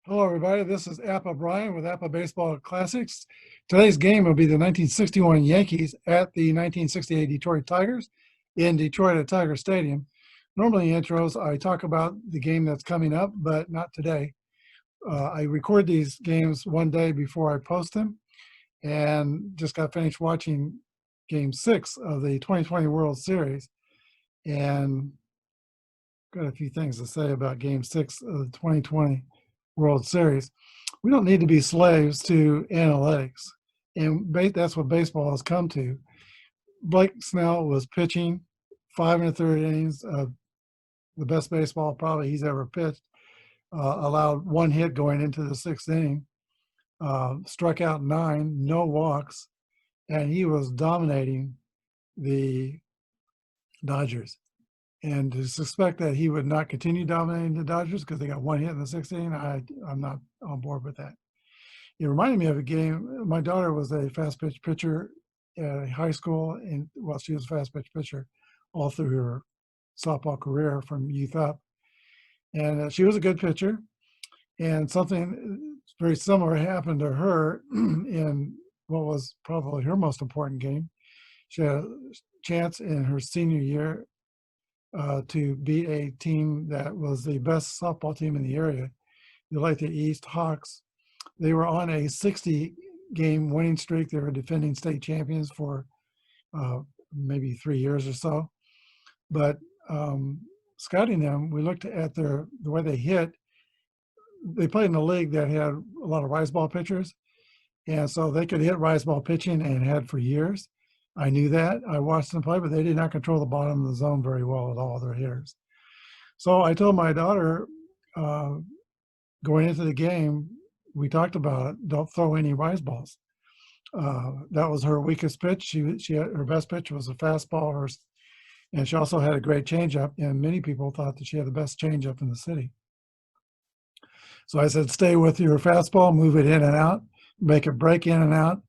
Hello, everybody. This is Appa Brian with Appa Baseball Classics. Today's game will be the 1961 Yankees at the 1968 Detroit Tigers in Detroit at Tiger Stadium. Normally, in intros, I talk about the game that's coming up, but not today. I record these games one day before I post them, and just got finished watching Game 6 of the 2020 World Series, and got a few things to say about Game 6 of the 2020 World Series. We don't need to be slaves to analytics, and that's what baseball has come to. Blake Snell was pitching 5 1/3 innings of the best baseball probably he's ever pitched. Allowed one hit going into the sixth inning, struck out 9, no walks, and he was dominating the Dodgers. And to suspect that he would not continue dominating the Dodgers because they got one hit in the sixth inning, I'm not on board with that. It reminded me of a game. My daughter was a fast pitch pitcher at high school, and she was a fast pitch pitcher all through her softball career from youth up. And she was a good pitcher. And something very similar happened to her in what was probably her most important game. She had a chance in her senior year to beat a team that was the best softball team in the area, the Olathe East Hawks. They were on a 60-game winning streak. They were defending state champions for maybe 3 years or so. But scouting them, we looked at the way they hit. They played in a league that had a lot of rise ball pitchers, and so they could hit rise ball pitching and had for years. I knew that. I watched them play, but they did not control the bottom of the zone very well at all, their hitters. So I told my daughter going into the game, we talked about it, don't throw any rise balls. That was her weakest pitch. She had, her best pitch was a fastball, and she also had a great changeup, and many people thought that she had the best changeup in the city. So I said, stay with your fastball, move it in and out, make it break in and out,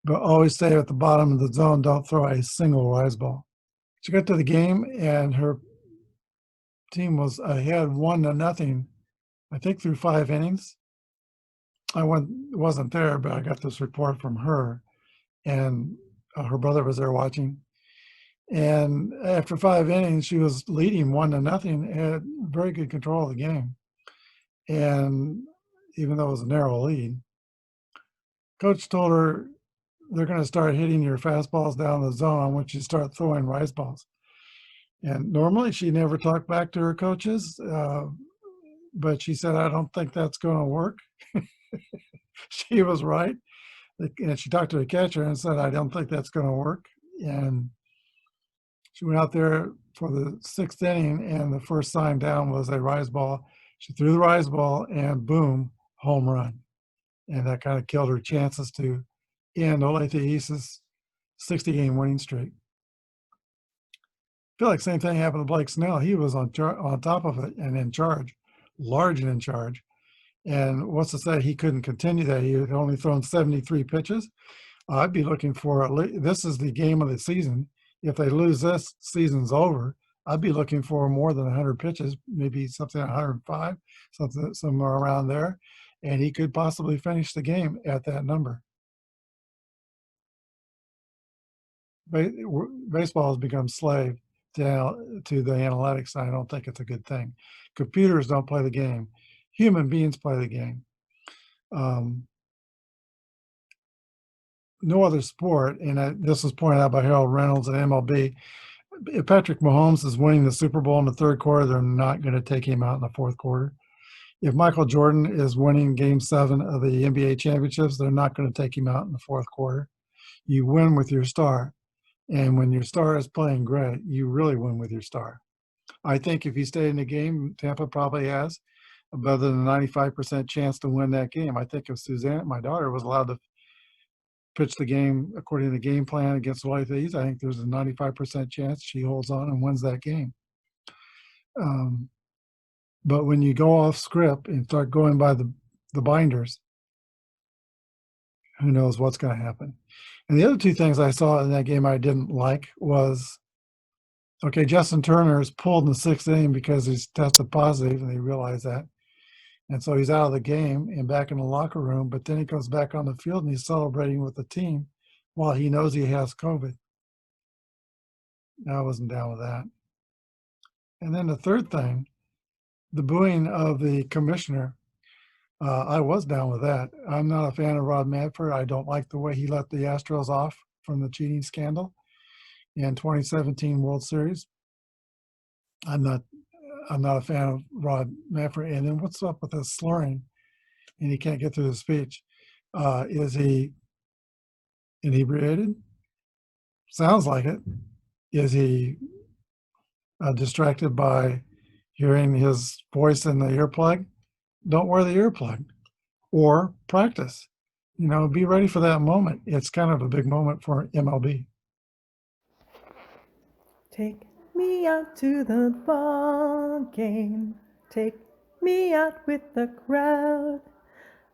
but always stay at the bottom of the zone. Don't throw a single rise ball. She got to the game, and her team was ahead 1-0, I think, through 5 innings. I wasn't there, but I got this report from her, and her brother was there watching. And after 5 innings, she was leading 1-0 and had very good control of the game. And even though it was a narrow lead, coach told her, they're going to start hitting your fastballs down the zone once you start throwing rise balls. And normally she never talked back to her coaches, but she said, I don't think that's going to work. She was right. And she talked to the catcher and said, I don't think that's going to work. And she went out there for the 6th inning, and the first sign down was a rise ball. She threw the rise ball, and boom, home run. And that kind of killed her chances to end Olathe East's 60-game winning streak. I feel like the same thing happened to Blake Snell. He was on top of it and in charge, large and in charge. And what's to say he couldn't continue that? He had only thrown 73 pitches. I'd be looking for, this is the game of the season. If they lose this, season's over. I'd be looking for more than 100 pitches, maybe something 105, something somewhere around there. And he could possibly finish the game at that number. Baseball has become slave to the analytics. I don't think it's a good thing. Computers don't play the game. Human beings play the game. No other sport, and this was pointed out by Harold Reynolds at MLB, if Patrick Mahomes is winning the Super Bowl in the 3rd quarter, they're not going to take him out in the 4th quarter. If Michael Jordan is winning Game 7 of the NBA championships, they're not going to take him out in the 4th quarter. You win with your star. And when your star is playing great, you really win with your star. I think if he stayed in the game, Tampa probably has a better than a 95% chance to win that game. I think if Suzanne, my daughter, was allowed to pitch the game according to the game plan against Olathe East, I think there's a 95% chance she holds on and wins that game. But when you go off script and start going by the binders, who knows what's going to happen. And the other 2 things I saw in that game I didn't like was, okay, Justin Turner is pulled in the 6th inning because he's tested positive, and they realize that. And so he's out of the game and back in the locker room, but then he goes back on the field and he's celebrating with the team while he knows he has COVID. I wasn't down with that. And then the third thing, the booing of the commissioner, I was down with that. I'm not a fan of Rod Manfred. I don't like the way he let the Astros off from the cheating scandal in 2017 World Series. I'm not a fan of Rod Manfred. And then what's up with this slurring? And he can't get through the speech. Is he inebriated? Sounds like it. Is he distracted by hearing his voice in the earplug? Don't wear the earplug, or practice. Be ready for that moment. It's kind of a big moment for MLB. Take me out to the ball game. Take me out with the crowd.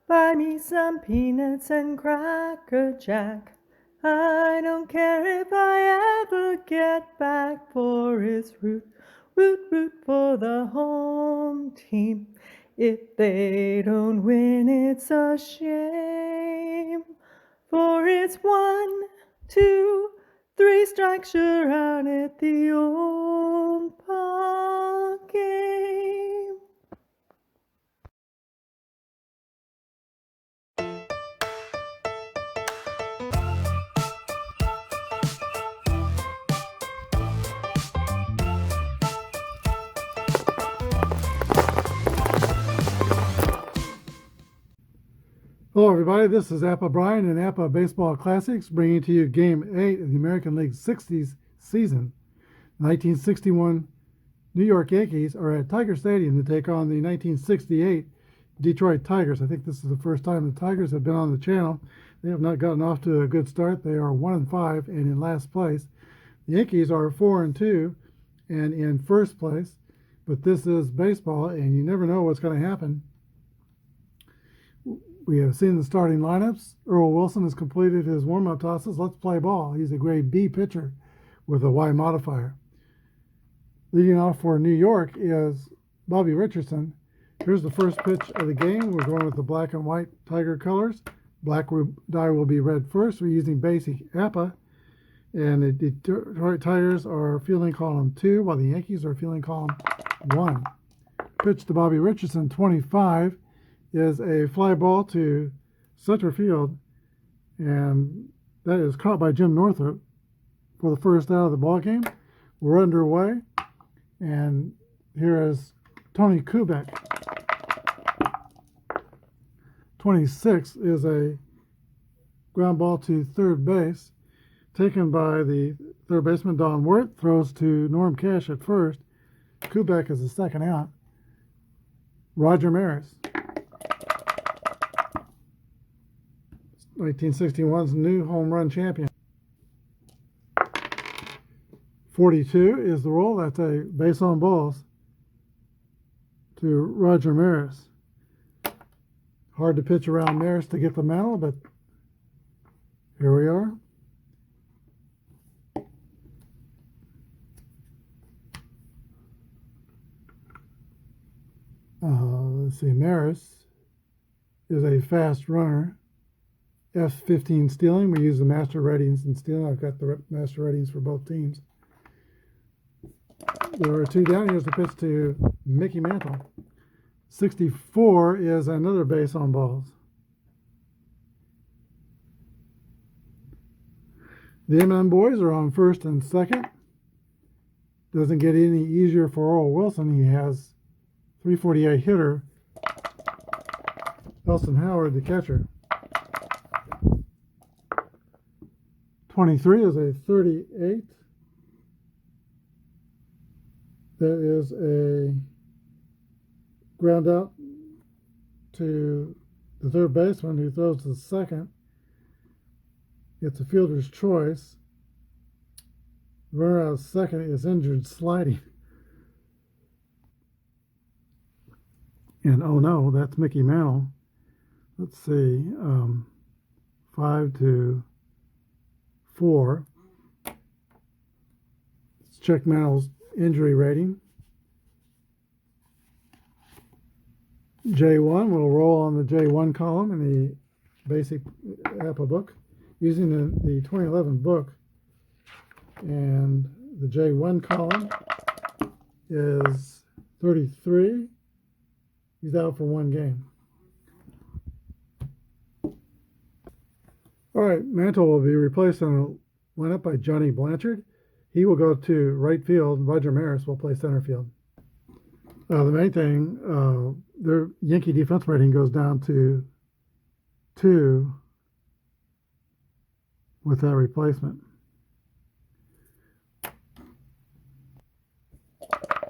Buy me some peanuts and Cracker Jack. I don't care if I ever get back, for it's root, root, root for the home team. If they don't win, it's a shame, for it's 1, 2, 3 strikes, you're out at the old park game. Hello, everybody. This is Apba Brian and Apba Baseball Classics, bringing to you Game 8 of the American League 60s season. 1961 New York Yankees are at Tiger Stadium to take on the 1968 Detroit Tigers. I think this is the first time the Tigers have been on the channel. They have not gotten off to a good start. They are 1-5 and in last place. The Yankees are 4-2 and in first place. But this is baseball, and you never know what's going to happen. We have seen the starting lineups. Earl Wilson has completed his warm-up tosses. Let's play ball. He's a grade B pitcher with a Y modifier. Leading off for New York is Bobby Richardson. Here's the first pitch of the game. We're going with the black and white Tiger colors. Black die will be red first. We're using basic Apba. And the Detroit Tigers are fielding column 2, while the Yankees are fielding column 1. Pitch to Bobby Richardson, 25, is a fly ball to center field, and that is caught by Jim Northrup for the first out of the ball game. We're underway, and here is Tony Kubek. 26 is a ground ball to third base, taken by the third baseman Don Wirt, throws to Norm Cash at first. Kubek is the second out. Roger Maris, 1961's new home run champion. 42 is the roll. That's a base on balls to Roger Maris. Hard to pitch around Maris to get the mantle, but here we are. Let's see, Maris is a fast runner. F15 stealing. We use the master ratings in stealing. I've got the master ratings for both teams. There are 2 down. Here's the pitch to Mickey Mantle. 64 is another base on balls. The M&M boys are on first and second. Doesn't get any easier for Earl Wilson. He has 348 hitter Elston Howard, the catcher. 23 is a 38. That is a ground out to the third baseman, who throws to the second. It's a fielder's choice. The runner out of second is injured sliding. And oh no, that's Mickey Mantle. Let's see, 5-4. Let's check Mantle's injury rating. J1, we'll roll on the J1 column in the basic Apba book using the 2011 book. And the J1 column is 33. He's out for one game. All right, Mantle will be replaced on a lineup by Johnny Blanchard. He will go to right field. Roger Maris will play center field. The main thing, their Yankee defense rating goes down to 2 with that replacement.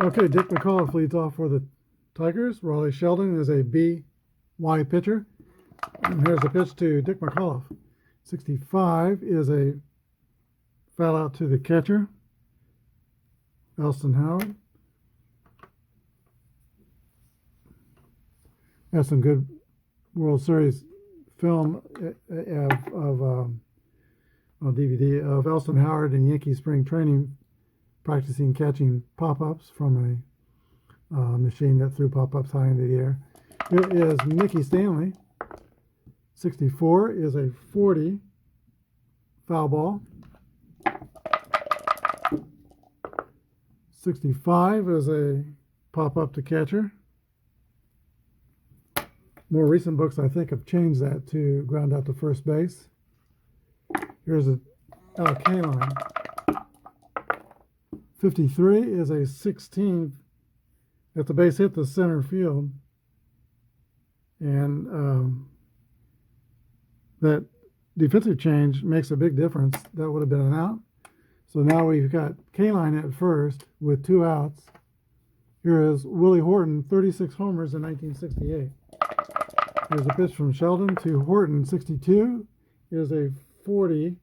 Okay, Dick McAuliffe leads off for the Tigers. Raleigh Sheldon is a B.Y. pitcher. And here's a pitch to Dick McAuliffe. 65 is a foul out to the catcher, Elston Howard. That's some good World Series film on DVD of Elston Howard in Yankee spring training practicing catching pop-ups from a machine that threw pop-ups high into the air. Here is Mickey Stanley. 64 is a 40 foul ball. 65 is a pop-up to catcher. More recent books, I think, have changed that to ground out to first base. Here's a K line. 53 is a 16 at the base hit the center field. And that defensive change makes a big difference. That would have been an out. So now we've got K-line at first with 2 outs. Here is Willie Horton, 36 homers in 1968. Here's a pitch from Sheldon to Horton, 62 is a 40.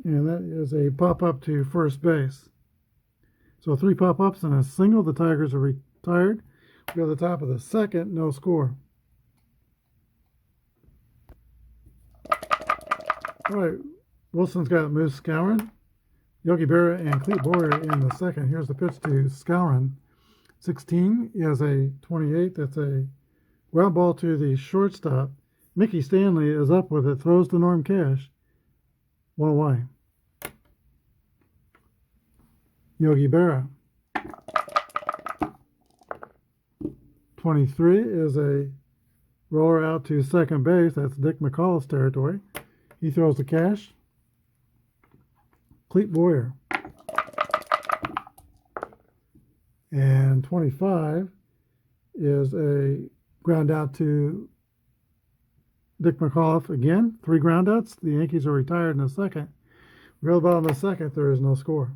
And that is a pop-up to first base. So 3 pop-ups and a single. The Tigers are retired. We go to the top of the second, no score. All right, Wilson's got Moose Skowron, Yogi Berra, and Clete Boyer in the second. Here's the pitch to Skowron. 16 is a 28. That's a ground ball to the shortstop. Mickey Stanley is up with it, throws to Norm Cash. 1 away. Yogi Berra. 23 is a roller out to second base. That's Dick McAuliffe's territory. He throws to Cash. Clete Boyer. And 25 is a ground out to Dick McAuliffe again. 3 ground outs. The Yankees are retired in the second. We go to the bottom of the second. There is no score.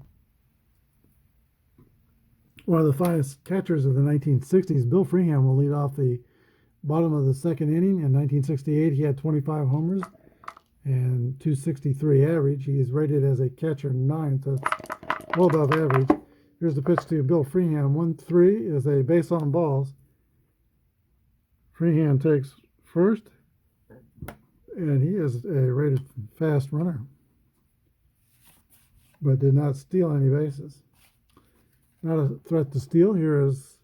One of the finest catchers of the 1960s, Bill Freeham, will lead off the bottom of the second inning. In 1968, he had 25 homers and 263 average. He is rated as a catcher 9, so that's well above average. Here's the pitch to Bill Freeham. 1-3 is a base on balls. Freeham takes first, and he is a rated fast runner, but did not steal any bases. Not a threat to steal. Here is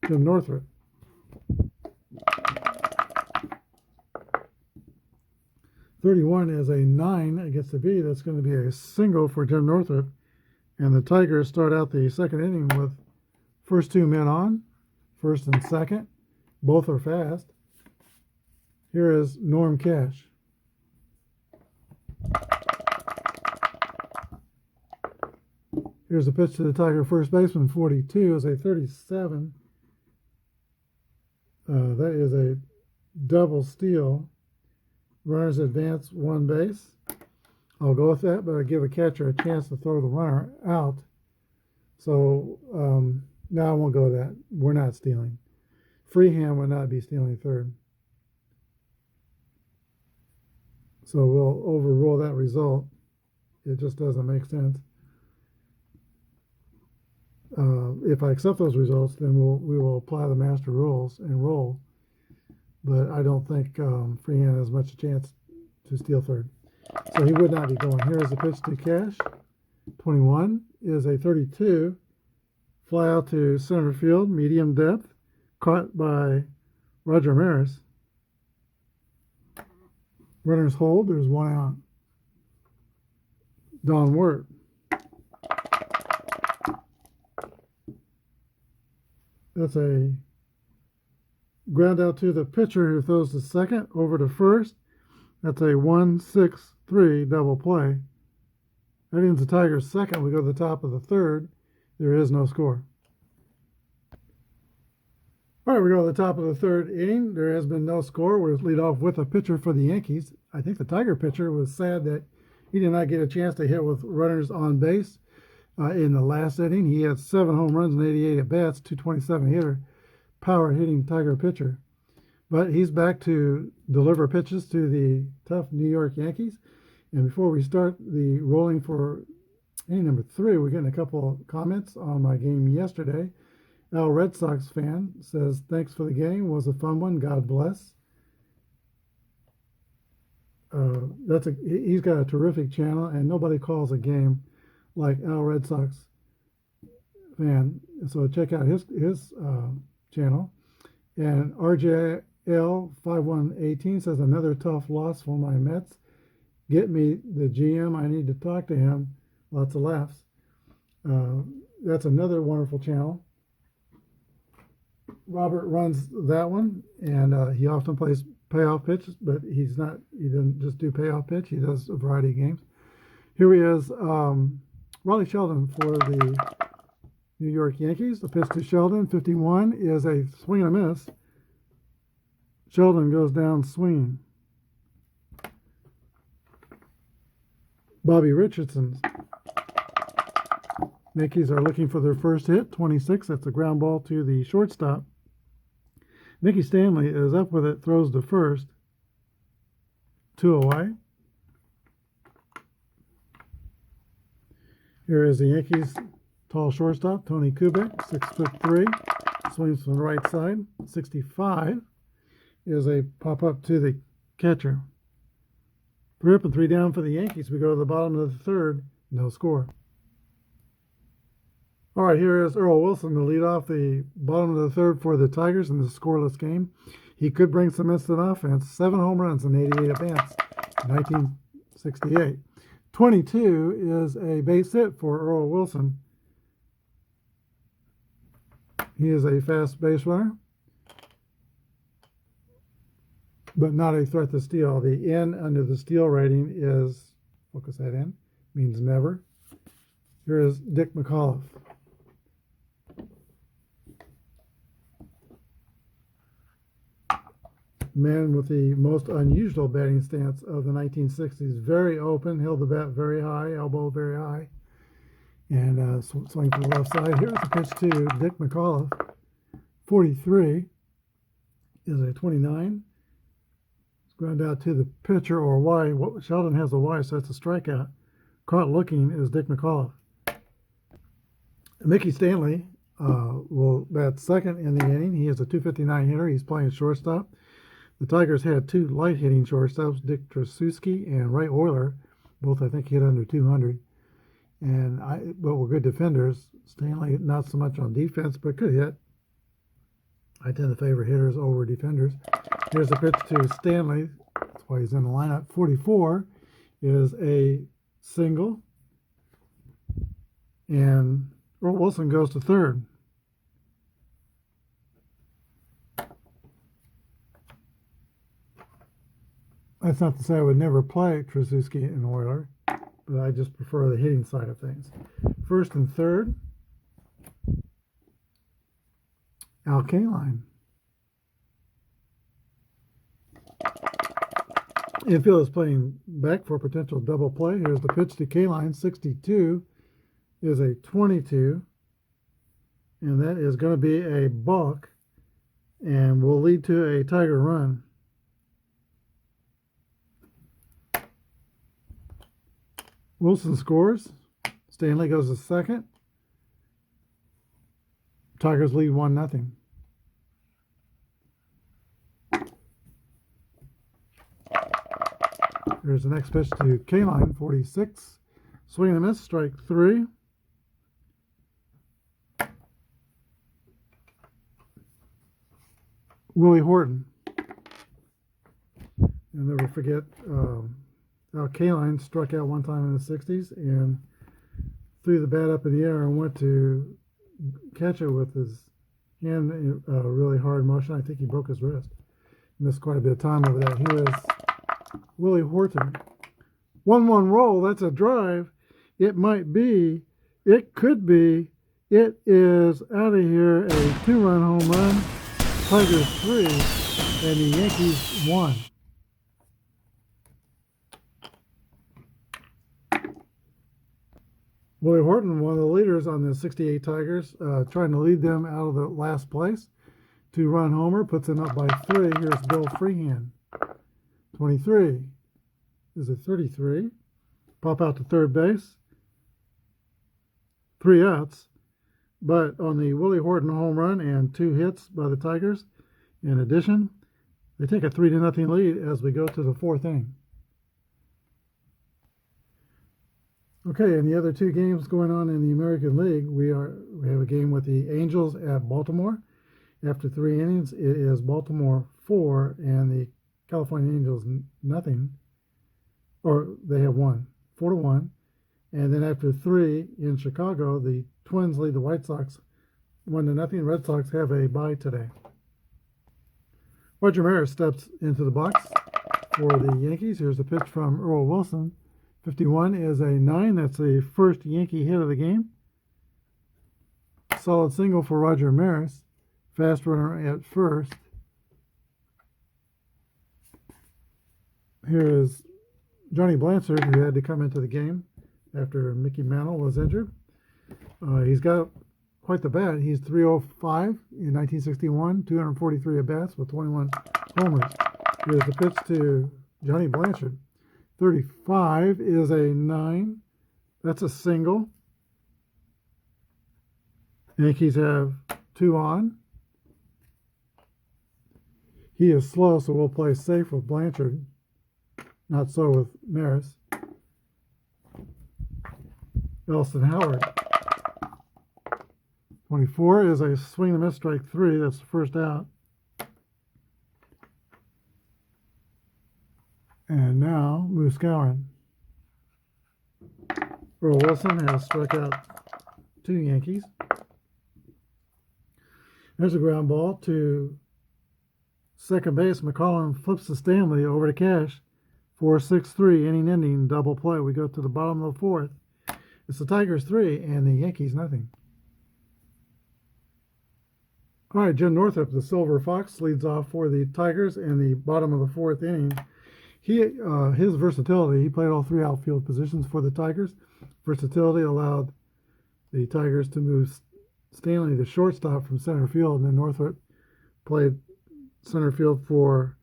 Jim Northrup. .31 is a 9 against the B. That's going to be a single for Jim Northrup. And the Tigers start out the second inning with first 2 men on, first and second. Both are fast. Here is Norm Cash. Here's a pitch to the Tiger first baseman. 42 is a 37. That is a double steal. Runners advance 1 base. I'll go with that, but I give a catcher a chance to throw the runner out. So no, I won't go with that. We're not stealing. Freeham would not be stealing third. So we'll overrule that result. It just doesn't make sense. If I accept those results, then we will apply the master rules and roll. But I don't think Freehand has much chance to steal third. So he would not be going. Here is a pitch to Cash. 21 is a 32 Fly out to center field, medium depth, caught by Roger Maris. Runners hold, there's 1 out. Don Wirt. That's a ground out to the pitcher who throws to second, over to first. That's a 1-6-3 double play. That ends the Tigers' second. We go to the top of the third. There is no score. All right, we go to the top of the third inning. There has been no score. We'll lead off with a pitcher for the Yankees. I think the Tiger pitcher was sad that he did not get a chance to hit with runners on base in the last inning. He had 7 home runs and 88 at-bats, 227 hitter, power hitting Tiger pitcher. But he's back to deliver pitches to the tough New York Yankees. And before we start the rolling for inning number 3, we're getting a couple of comments on my game yesterday. Al Red Sox fan says, thanks for the game. Was a fun one. God bless. He's got a terrific channel, and nobody calls a game like Al Red Sox fan. So check out his channel. And RJL5118 says, another tough loss for my Mets. Get me the GM. I need to talk to him. Lots of laughs. That's another wonderful channel. Robert runs that one, and he often plays payoff pitches, but he doesn't just do payoff pitch. He does a variety of games. Here he is, Raleigh Sheldon for the New York Yankees. The pitch to Sheldon, 51, is a swing and a miss. Sheldon goes down swinging. Bobby Richardson. Yankees are looking for their first hit, 26. That's a ground ball to the shortstop. Mickey Stanley is up with it, throws to first. 2 away. Here is the Yankees' tall shortstop, Tony Kubek, 6'3", swings from the right side. 65 is a pop-up to the catcher. 3 up and 3 down for the Yankees. We go to the bottom of the third, no score. All right, here is Earl Wilson to lead off the bottom of the third for the Tigers in the scoreless game. He could bring some instant offense. 7 home runs and 88 at-bats, 1968. 22 is a base hit for Earl Wilson. He is a fast base runner, but not a threat to steal. The N under the steal rating is, focus that in, means never. Here is Dick McAuliffe. Man with the most unusual batting stance of the 1960s. Very open, held the bat very high, elbow very high, and swing to the left side. Here's the pitch to Dick McAuliffe. 43 is a 29. It's ground out to the pitcher, or Y. Sheldon has a Y, so that's a strikeout. Caught looking is Dick McAuliffe. Mickey Stanley will bat second in the inning. He is a 259 hitter. He's playing shortstop. The Tigers had 2 light-hitting shortstops, Dick Tracewski and Ray Oyler. Both, I think, hit under 200. But were good defenders. Stanley, not so much on defense, but could hit. I tend to favor hitters over defenders. Here's a pitch to Stanley. That's why he's in the lineup. 44 is a single. And Earl Wilson goes to third. That's not to say I would never play Tracewski and Oyler, but I just prefer the hitting side of things. First and third, Al Kaline. Infield is playing back for a potential double play. Here's the pitch to Kaline. 62 is a 22, and that is going to be a balk and will lead to a Tiger run. Wilson scores. Stanley goes to second. Tigers lead 1-0. There's the next pitch to Kaline, 46. Swing and a miss, strike 3. Willie Horton. I'll never forget Al Kaline struck out one time in the 60s and threw the bat up in the air and went to catch it with his hand in a really hard motion. I think he broke his wrist. Missed quite a bit of time over that. Here's Willie Horton. 1-1 roll. That's a drive. It might be. It could be. It is out of here. A 2-run home run. Tigers 3 and the Yankees 1. Willie Horton, one of the leaders on the 68 Tigers, trying to lead them out of the last place. 2-run homer, puts them up by 3. Here's Bill Freehan. 23. Is it 33? Pop out to third base. 3 outs. But on the Willie Horton home run and 2 hits by the Tigers, in addition, they take a 3-0 lead as we go to the 4th inning. Okay, and the other 2 games going on in the American League, we have a game with the Angels at Baltimore. After 3 innings, it is Baltimore 4 and the California Angels nothing, or they have 1, 4-1. And then after 3 in Chicago, the Twins lead the White Sox 1-0. Red Sox have a bye today. Roger Maris steps into the box for the Yankees. Here's a pitch from Earl Wilson. 51 is a 9. That's the first Yankee hit of the game. Solid single for Roger Maris. Fast runner at first. Here is Johnny Blanchard, who had to come into the game after Mickey Mantle was injured. He's got quite the bat. He's 305 in 1961, 243 at-bats with 21 homers. Here's the pitch to Johnny Blanchard. 35 is a 9. That's a single. Yankees have 2 on. He is slow, so we'll play safe with Blanchard. Not so with Maris. Elston Howard. 24 is a swing and miss, strike 3. That's the first out. And now, Moose Gowan. Earl Wilson has struck out 2 Yankees. There's a ground ball to second base. McCollum flips to Stanley over to Cash. 4-6-3, inning-ending, double play. We go to the bottom of the 4th. It's the Tigers 3 and the Yankees nothing. All right, Jim Northup, the Silver Fox, leads off for the Tigers in the bottom of the 4th inning. His versatility, he played all 3 outfield positions for the Tigers. Versatility allowed the Tigers to move Stanley to shortstop from center field, and then Northup played center field for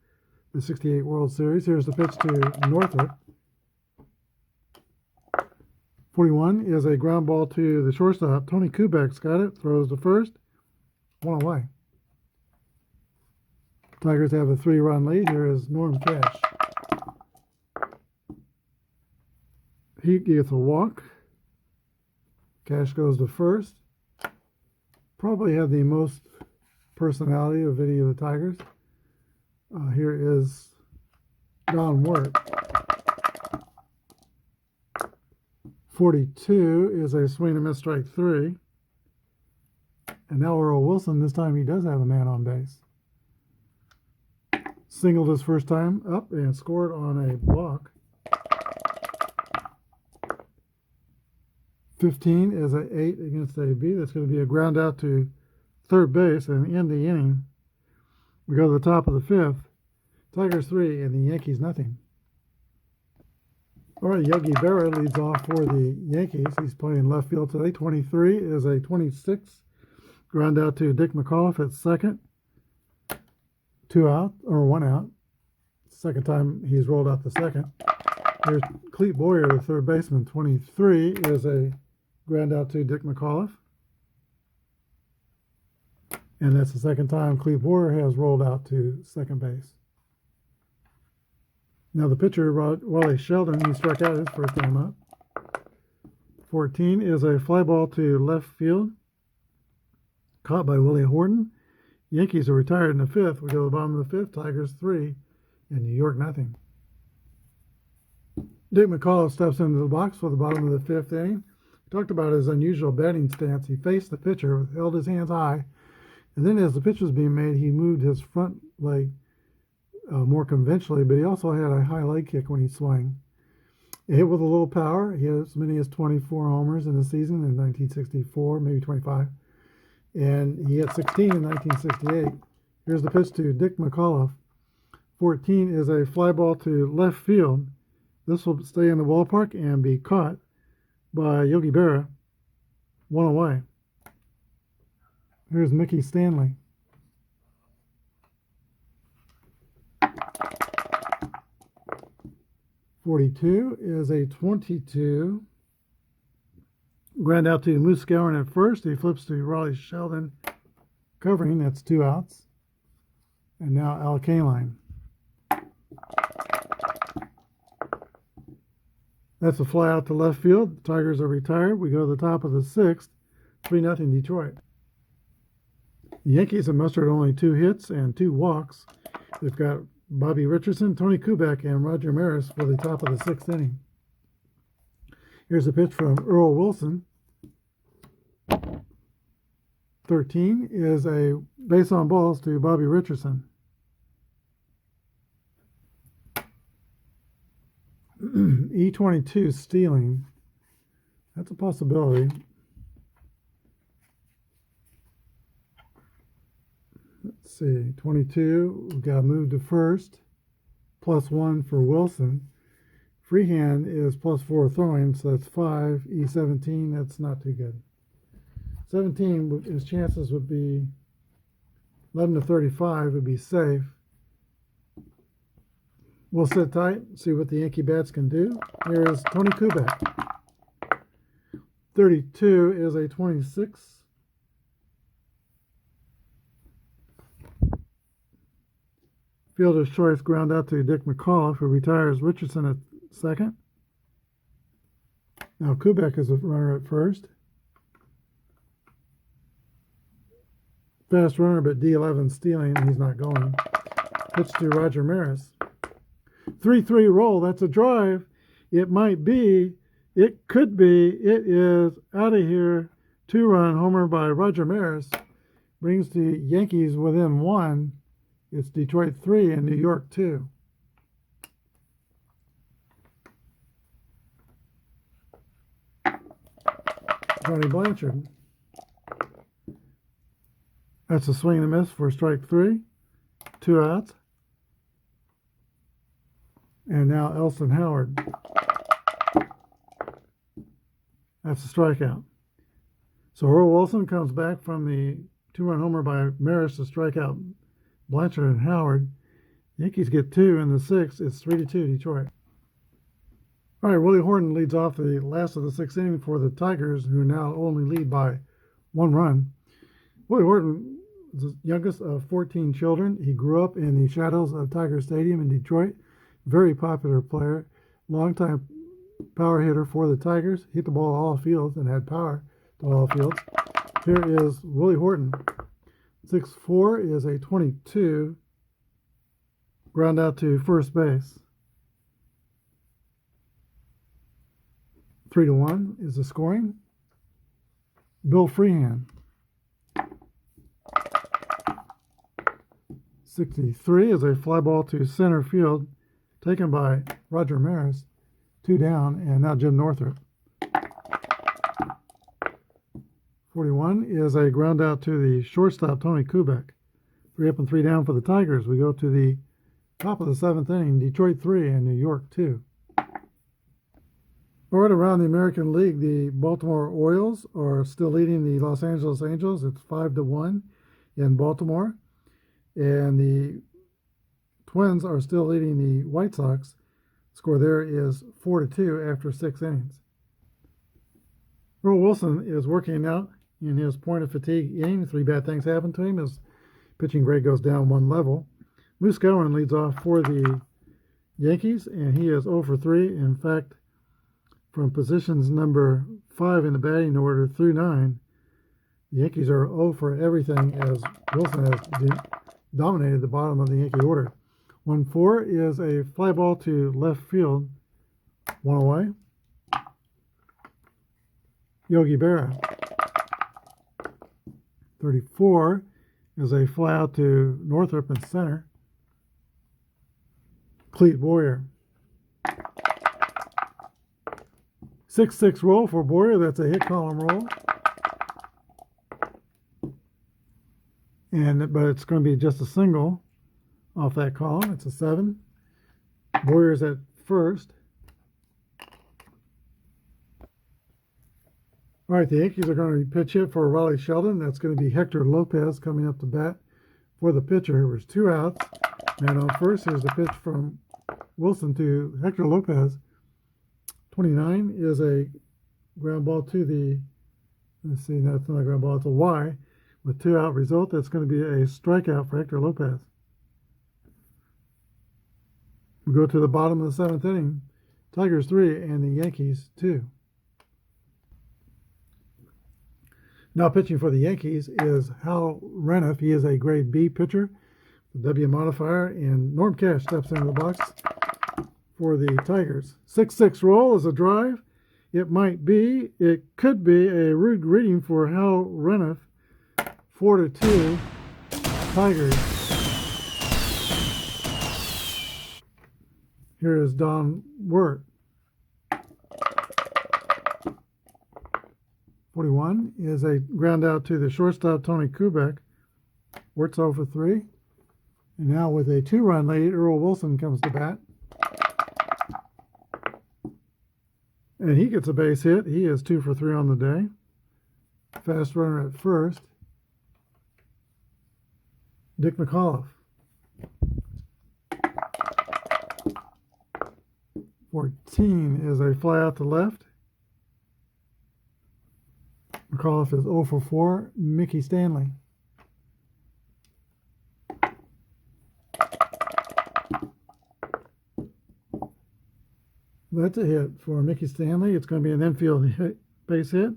the 68 World Series. Here's the pitch to Northup. 41 is a ground ball to the shortstop. Tony Kubek's got it, throws to first, 1 away. Tigers have a 3-run lead. Here is Norm Cash. He gets a walk. Cash goes to first. Probably have the most personality of any of the Tigers. Here is Don Wirt. 42 is a swing and miss, strike 3. And now Earl Wilson, this time he does have a man on base. Singled his first time up and scored on a block. 15 is an 8 against AB. That's going to be a ground out to third base and end the inning. We go to the top of the 5th. Tigers 3 and the Yankees nothing. All right, Yogi Berra leads off for the Yankees. He's playing left field today. 23 is a 26. Ground out to Dick McAuliffe at second. 2 out, or 1 out. Second time he's rolled out the second. There's Clete Boyer, the third baseman. 23 is a ground out to Dick McAuliffe. And that's the second time Clete Boyer has rolled out to second base. Now the pitcher, Wally Sheldon, he struck out his first time up. 14 is a fly ball to left field, caught by Willie Horton. Yankees are retired in the fifth. We go to the bottom of the fifth. Tigers 3 and New York nothing. Dick McCullough steps into the box for the bottom of the fifth inning. He talked about his unusual batting stance. He faced the pitcher, held his hands high, and then as the pitch was being made, he moved his front leg more conventionally, but he also had a high leg kick when he swung. He hit with a little power. He had as many as 24 homers in the season in 1964, maybe 25. And he hit 16 in 1968. Here's the pitch to Dick McCullough. 14 is a fly ball to left field. This will stay in the ballpark and be caught by Yogi Berra, 1 away. Here's Mickey Stanley. .42 is a 22. Ground out to Moose Gowan at first. He flips to Raleigh Sheldon covering. That's 2 outs. And now Al Kaline. That's a fly out to left field. The Tigers are retired. We go to the top of the sixth. 3-0 Detroit. The Yankees have mustered only 2 hits and 2 walks. They've got Bobby Richardson, Tony Kubek, and Roger Maris for the top of the 6th inning. Here's a pitch from Earl Wilson. 13 is a base on balls to Bobby Richardson. E22 stealing. That's a possibility. Let's see. 22. We've got to move to first. +1 for Wilson. Freehand is +4 throwing, so that's 5. E17, that's not too good. 17, his chances would be 11 to 35 would be safe. We'll sit tight, see what the Yankee bats can do. Here is Tony Kubek. 32 is a 26. Fielder's choice ground out to Dick McCullough, who retires Richardson at second. Now Kubek is a runner at first. Fast runner, but D11 stealing, and he's not going. Pitch to Roger Maris. 3-3 roll, that's a drive. It might be, it could be, it is out of here. 2-run homer by Roger Maris brings the Yankees within 1. It's Detroit 3 and New York 2. Johnny Blanchard. That's a swing and a miss for strike 3. 2 outs. And now Elston Howard. That's a strikeout. So Earl Wilson comes back from the 2-run homer by Maris to strike out Blanchard and Howard. Yankees get 2 in the 6th. It's 3-2 Detroit. All right, Willie Horton leads off the last of the 6th inning for the Tigers, who now only lead by 1 run. Willie Horton is the youngest of 14 children. He grew up in the shadows of Tiger Stadium in Detroit. Very popular player, longtime power hitter for the Tigers. Hit the ball all fields and had power to all fields. Here is Willie Horton. 6'4" is a 22. Ground out to first base. 3-1 is the scoring. Bill Freehand. 63 is a fly ball to center field, taken by Roger Maris. 2 down, and now Jim Northrup. 41 is a ground out to the shortstop, Tony Kubek. 3 up and 3 down for the Tigers. We go to the top of the 7th inning, Detroit 3 and New York 2. Right around the American League, the Baltimore Orioles are still leading the Los Angeles Angels. It's 5-1 in Baltimore. And the Twins are still leading the White Sox. The score there is 4-2 after 6 innings. Earl Wilson is working out in his point of fatigue inning. 3 bad things happen to him. His pitching grade goes down 1 level. Moose Gowan leads off for the Yankees, and he is 0 for 3. In fact, from positions number 5 in the batting order through 9, The Yankees are 0 for everything as Wilson has dominated the bottom of the Yankee order. 1-4 is a fly ball to left field, 1 away. Yogi Berra. 34 is a fly out to Northrop in center. Cleat Boyer. 6-6 roll for Boyer. That's a hit column roll. But it's going to be just a single off that column. It's a 7. Boyer's at first. All right, the Yankees are going to pitch hit for Riley Sheldon. That's going to be Hector Lopez coming up to bat for the pitcher. There's 2 outs. Man on first. Here's the pitch from Wilson to Hector Lopez. 29 is a ground ball to the, let's see, that's not a ground ball, it's a Y. With 2 out result, that's going to be a strikeout for Hector Lopez. We go to the bottom of the 7th inning. Tigers 3 and the Yankees 2. Now pitching for the Yankees is Hal Reniff. He is a grade B pitcher, the W modifier, and Norm Cash steps into the box for the Tigers. 6-6 roll is a drive. It might be, it could be a rude greeting for Hal Reniff. 4-2 Tigers. Here is Don Wirt. 41 is a ground out to the shortstop, Tony Kubek. Wirt's 0 for 3. And now with a 2-run lead, Earl Wilson comes to bat. And he gets a base hit. He is 2 for 3 on the day. Fast runner at first. Dick McAuliffe. 14 is a fly out to left. McAuliffe is 0 for 4. Mickey Stanley. That's a hit for Mickey Stanley. It's going to be an infield base hit.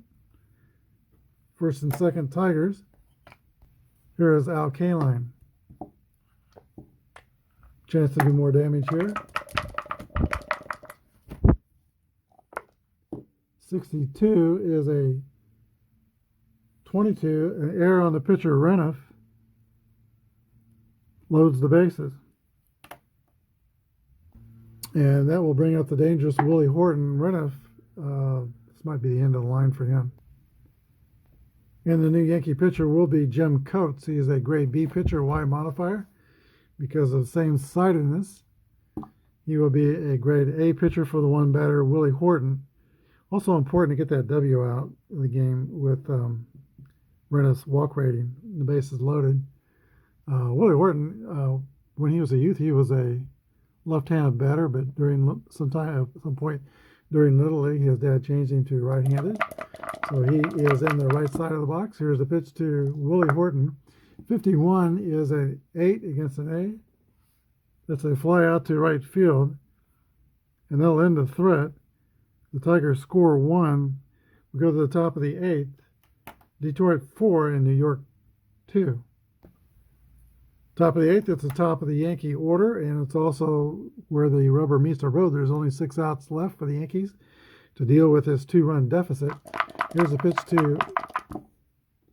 First and second Tigers. Here is Al Kaline. Chance to do more damage here. 62 is a 22, an error on the pitcher, Reniff. Loads the bases. And that will bring up the dangerous Willie Horton. Reniff, this might be the end of the line for him. And the new Yankee pitcher will be Jim Coates. He is a grade B pitcher, Y modifier. Because of same-sidedness, he will be a grade A pitcher for the one batter, Willie Horton. Also important to get that W out of the game with Reniff's walk rating. The bases loaded. Willie Horton, when he was a youth, he was a left-handed batter, but during at some point during Little League, his dad changed him to right-handed. So he is in the right side of the box. Here's the pitch to Willie Horton. 51 is an 8 against an A. That's a fly out to right field, and they'll end the threat. The Tigers score 1. We go to the top of the 8th. Detroit 4 and New York 2. Top of the 8th, it's the top of the Yankee order, and it's also where the rubber meets the road. There's only 6 outs left for the Yankees to deal with this 2-run deficit. Here's a pitch to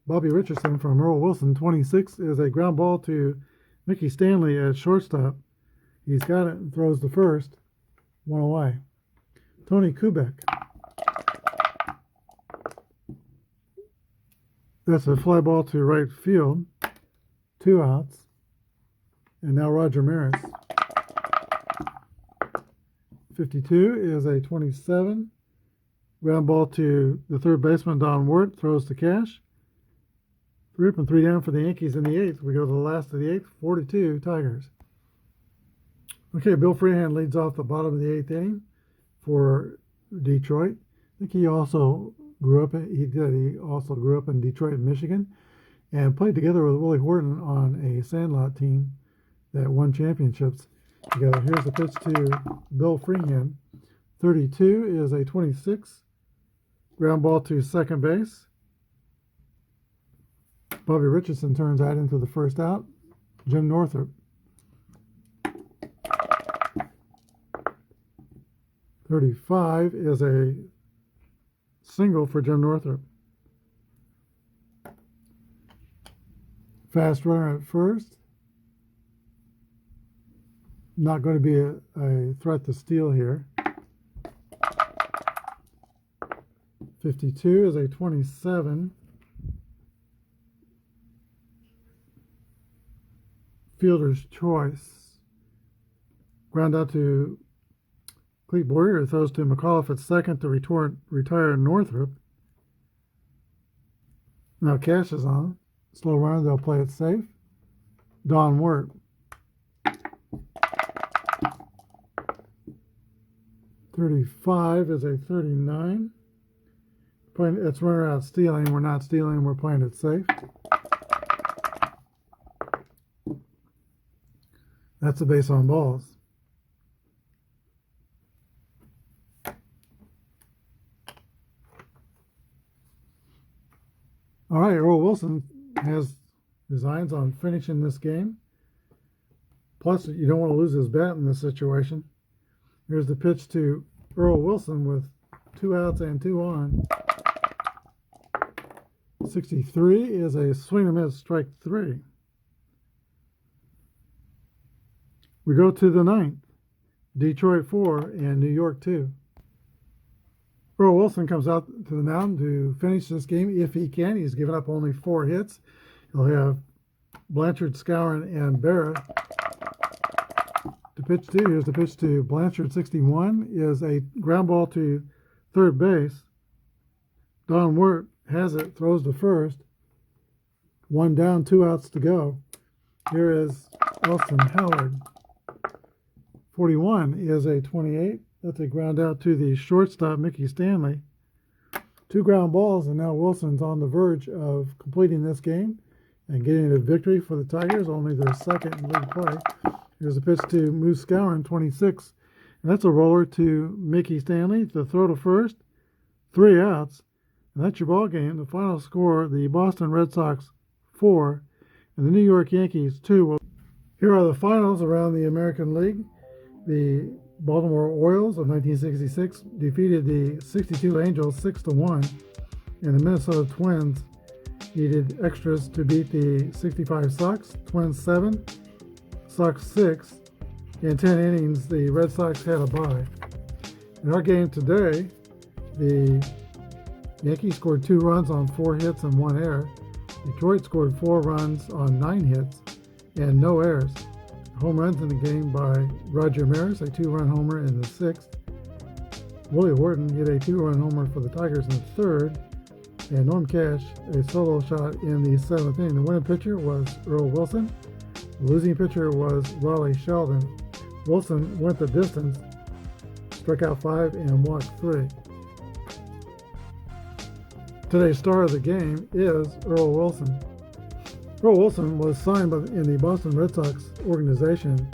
Bobby Richardson from Earl Wilson. 26 is a ground ball to Mickey Stanley at shortstop. He's got it and throws the first. 1 away. Tony Kubek. That's a fly ball to right field. 2 outs. And now Roger Maris. 52 is a 27. Ground ball to the third baseman, Don Wirt. Throws to Cash. 3 up and 3 down for the Yankees in the 8th. We go to the last of the 8th. 42 Tigers. Okay, Bill Freehan leads off the bottom of the 8th inning for Detroit. I think he also grew up in Detroit, Michigan, and played together with Willie Horton on a Sandlot team that won championships together. Here's the pitch to Bill Freehan. 32 is a 26. Ground ball to second base. Bobby Richardson turns that into the first out. Jim Northrup. 35 is a single for Jim Northrup. Fast runner at first. Not going to be a threat to steal here. 52 is a 27. Fielder's choice. Ground out to Clete Boyer, throws to McAuliffe at second to retire Northrup. Now Cash is on. Slow runner, they'll play it safe. Don Wirt. 35 is a 39. It's runner out stealing. We're not stealing, we're playing it safe. That's a base on balls. All right, Earl Wilson has designs on finishing this game. Plus, you don't want to lose his bat in this situation. Here's the pitch to Earl Wilson with 2 outs and 2 on. 63 is a swing and miss, strike 3. We go to the 9th. Detroit 4 and New York 2. Earl Wilson comes out to the mound to finish this game if he can. He's given up only 4 hits. He'll have Blanchard, Skowron, and Berra to pitch to. Here's the pitch to Blanchard. 61 is a ground ball to third base. Don Wirt has it, throws to first. 1 down, 2 outs to go. Here is Elston Howard. 41 is a 28. That's a ground out to the shortstop, Mickey Stanley. 2 ground balls, and now Wilson's on the verge of completing this game and getting a victory for the Tigers, only their second in league play. Here's a pitch to Moose Skowron, 26. And that's a roller to Mickey Stanley. The throw to first, 3 outs. And that's your ball game. The final score, the Boston Red Sox 4 and the New York Yankees 2. Here are the finals around the American League. The Baltimore Orioles of 1966 defeated the 62 Angels 6-1, and the Minnesota Twins needed extras to beat the 65 Sox. Twins 7, Sox 6. In 10 innings, the Red Sox had a bye. In our game today, the Yankees scored 2 runs on 4 hits and 1 error. Detroit scored 4 runs on 9 hits and no errors. Home runs in the game by Roger Maris, a 2-run homer in the 6th. Willie Wharton hit a 2-run homer for the Tigers in the 3rd. And Norm Cash, a solo shot in the 7th inning. The winning pitcher was Earl Wilson. The losing pitcher was Raleigh Sheldon. Wilson went the distance, struck out 5 and walked 3. Today's star of the game is Earl Wilson. Earl Wilson was signed in the Boston Red Sox organization,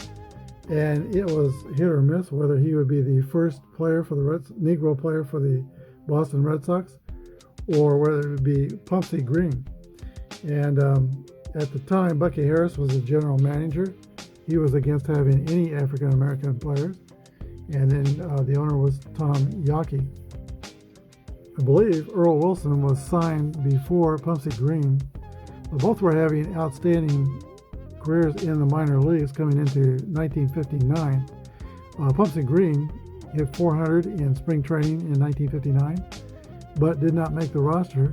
and it was hit or miss whether he would be the first player for the Negro player for the Boston Red Sox, or whether it would be Pumpsy Green. And at the time, Bucky Harris was the general manager. He was against having any African American players, and then the owner was Tom Yockey. I believe Earl Wilson was signed before Pumpsy Green. Both were having outstanding careers in the minor leagues coming into 1959. Pumpsy Green hit 400 in spring training in 1959, but did not make the roster.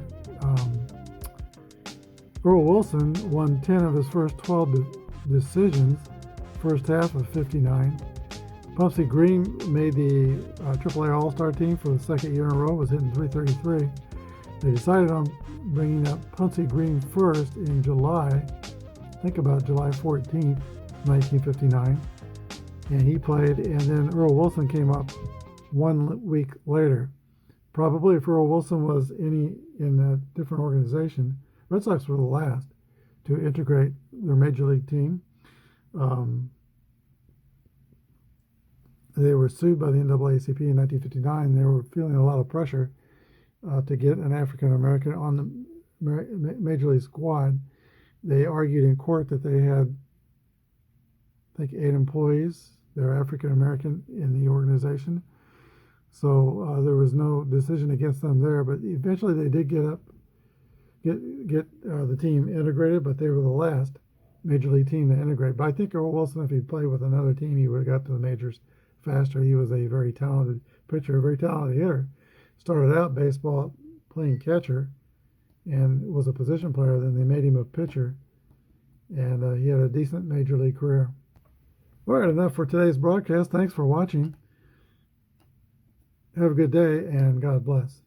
Earl Wilson won 10 of his first 12 decisions, first half of 59. Pumpsy Green made the AAA All-Star team for the second year in a row, was hitting .333. They decided on bringing up Pumpsy Green first in July, think about July 14th, 1959, and he played, and then Earl Wilson came up 1 week later. Probably if Earl Wilson was in a different organization, Red Sox were the last to integrate their major league team. They were sued by the NAACP in 1959. They were feeling a lot of pressure to get an African American on the major league squad. They argued in court that they had, I think, 8 employees. They're African American in the organization. So there was no decision against them there. But eventually they did get the team integrated, but they were the last major league team to integrate. But I think Earl Wilson, if he played with another team, he would have got to the majors faster. He was a very talented pitcher, a very talented hitter. Started out baseball playing catcher and was a position player. Then they made him a pitcher, and he had a decent major league career. All right, enough for today's broadcast. Thanks for watching. Have a good day, and God bless.